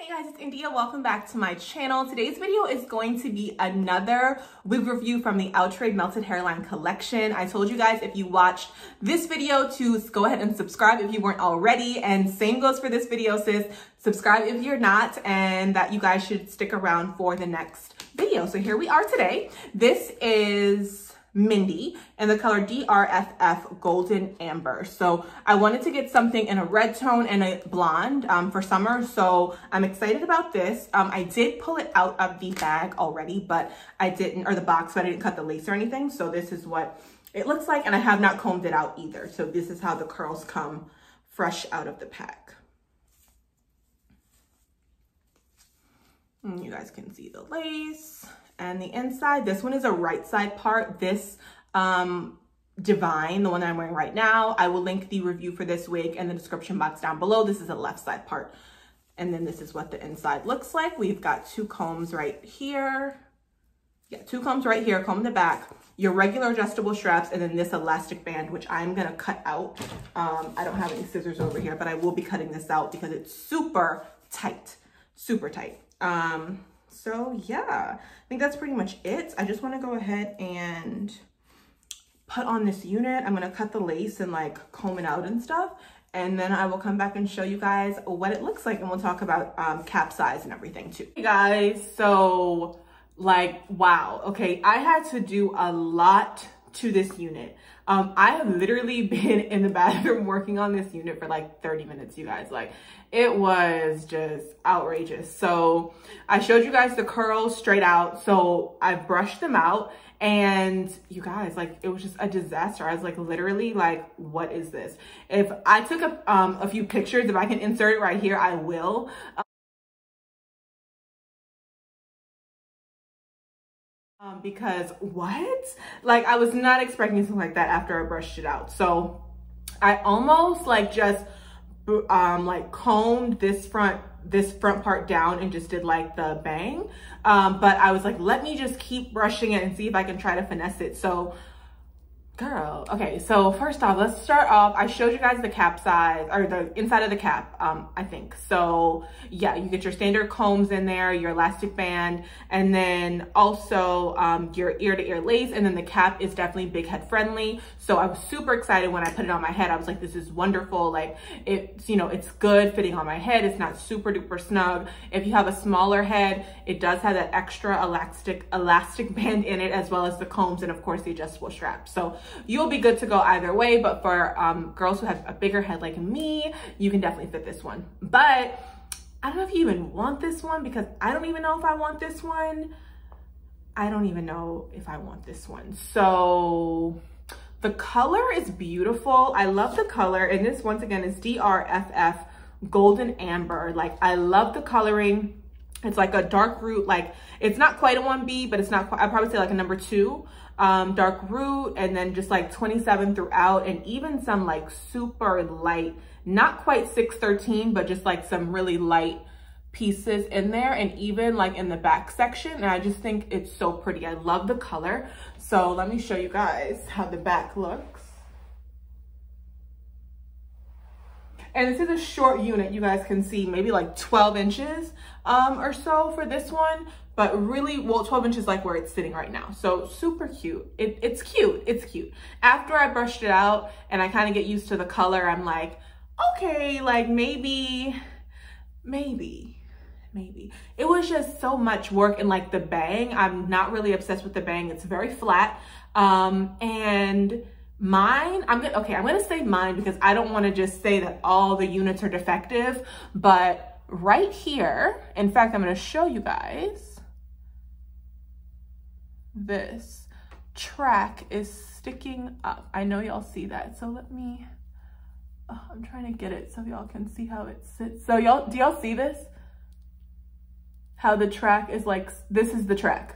Hey guys, it's India. Welcome back to my channel. Today's video is going to be another wig review from the Outre Melted Hairline collection. I told you guys if you watched this video to go ahead and subscribe if you weren't already, and same goes for this video, sis. Subscribe if you're not, and that you guys should stick around for the next video. So here we are today. This is Mindy in the color DRFF Golden Amber. So I wanted to get something in a red tone and a blonde for summer. So I'm excited about this. I did pull it out of the bag already, but I didn't, or the box, but I didn't cut the lace or anything. So this is what it looks like. And I have not combed it out either. So this is how the curls come fresh out of the pack. And you guys can see the lace. And the inside, this one is a right side part. This Divine, the one that I'm wearing right now, I will link the review for this wig in the description box down below. This is a left side part. And then this is what the inside looks like. We've got two combs right here. Yeah, two combs right here, comb in the back, your regular adjustable straps, and then this elastic band, which I'm gonna cut out. I don't have any scissors over here, but I will be cutting this out because it's super tight, super tight. So yeah, I think that's pretty much it. I just want to go ahead and put on this unit. I'm going to cut the lace and like comb it out and stuff. And then I will come back and show you guys what it looks like. And we'll talk about cap size and everything too. Hey guys, so like, wow. Okay, I had to do a lot to this unit. I have literally been in the bathroom working on this unit for like 30 minutes, you guys. Like, it was just outrageous. So I showed you guys the curls straight out. So I brushed them out, and you guys, like, it was just a disaster. I was like, literally, like, what is this? If I took a few pictures, if I can insert it right here, I will. Because what? Like, I was not expecting something like that after I brushed it out. So I almost like just like combed this front part down and just did like the bang. But I was like, let me just keep brushing it and see if I can try to finesse it. So girl, okay, so first off, let's start off. I showed you guys the cap size, or the inside of the cap, I think. So yeah, you get your standard combs in there, your elastic band, and then also your ear-to-ear lace, and then the cap is definitely big head friendly. So I was super excited when I put it on my head. I was like, this is wonderful. Like, it's, you know, it's good fitting on my head. It's not super duper snug. If you have a smaller head, it does have that extra elastic band in it, as well as the combs and of course the adjustable straps. So you'll be good to go either way, but for girls who have a bigger head like me, you can definitely fit this one. But I don't know if you even want this one, because I don't even know if I want this one. I don't even know if I want this one. So the color is beautiful. I love the color. And this, once again, is DRFF Golden Amber. Like, I love the coloring. It's like a dark root, like, it's not quite a 1B, but it's not quite, I'd probably say like a number 2. Dark root, and then just like 27 throughout, and even some like super light, not quite 613, but just like some really light pieces in there, and even like in the back section. And I just think it's so pretty. I love the color. So let me show you guys how the back looks. And this is a short unit. You guys can see maybe like 12 inches or so for this one. But really, well, 12 inches like where it's sitting right now. So super cute. It's cute. It's cute. After I brushed it out and I kind of get used to the color, I'm like, okay, like maybe. It was just so much work. And like the bang, I'm not really obsessed with the bang. It's very flat. And mine, I'm gonna say mine because I don't want to just say that all the units are defective. But right here, in fact, I'm gonna show you guys. This track is sticking up. I know y'all see that. So let me, I'm trying to get it so y'all can see how it sits. So do y'all see this? How the track is like, this is the track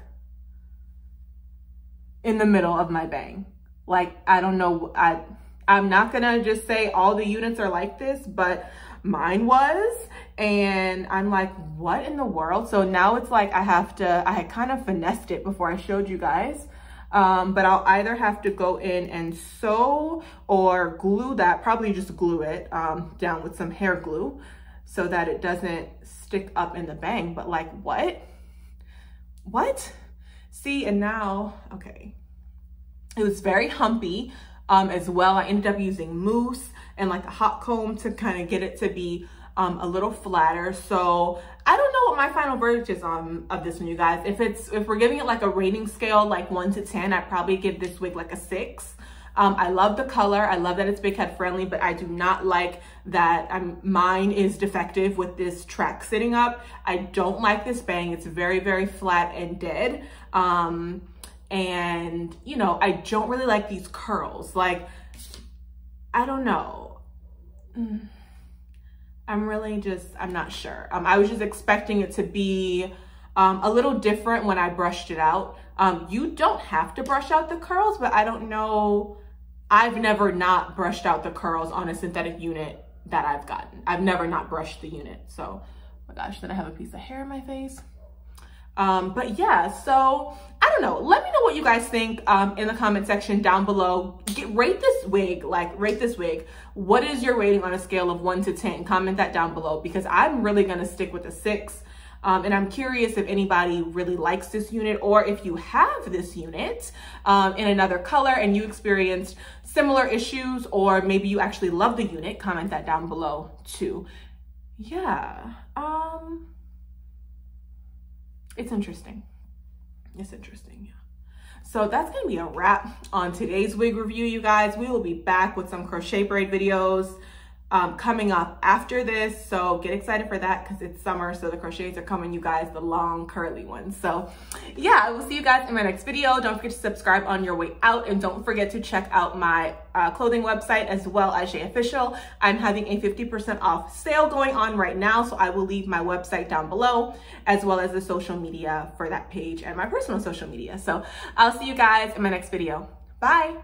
in the middle of my bang. Like, I don't know, I'm not gonna just say all the units are like this, but mine was. And I'm like, what in the world? So now it's like I had kind of finessed it before I showed you guys. But I'll either have to go in and sew or glue that, probably just glue it down with some hair glue. so that it doesn't stick up in the bang. But like, what? See, and now, okay. It was very humpy as well. I ended up using mousse and like a hot comb to kind of get it to be a little flatter. So I don't know what my final verdict is of this one, you guys. If we're giving it like a rating scale, like 1 to 10, I'd probably give this wig like a 6. I love the color. I love that it's big head friendly, but I do not like that mine is defective with this track sitting up. I don't like this bang. It's very, very flat and dead. And you know, I don't really like these curls. Like, I don't know. I'm not sure. I was just expecting it to be a little different when I brushed it out. You don't have to brush out the curls, but I don't know. I've never not brushed out the curls on a synthetic unit that I've gotten. I've never not brushed the unit. So, oh my gosh, did I have a piece of hair in my face? But yeah, so I don't know. Let me know what you guys think in the comment section down below. Rate this wig. What is your rating on a scale of 1 to 10? Comment that down below, because I'm really going to stick with a 6. And I'm curious if anybody really likes this unit, or if you have this unit in another color and you experienced similar issues, or maybe you actually love the unit. Comment that down below too. Yeah. It's interesting. It's interesting, yeah. So that's gonna be a wrap on today's wig review, you guys. We will be back with some crochet braid videos coming up after this. So get excited for that, because it's summer, so the crochets are coming, you guys, the long curly ones. So yeah, I will see you guys in my next video. Don't forget to subscribe on your way out, and don't forget to check out my clothing website as well as Jay Official. I'm having a 50% off sale going on right now, so I will leave my website down below, as well as the social media for that page and my personal social media. So I'll see you guys in my next video. Bye.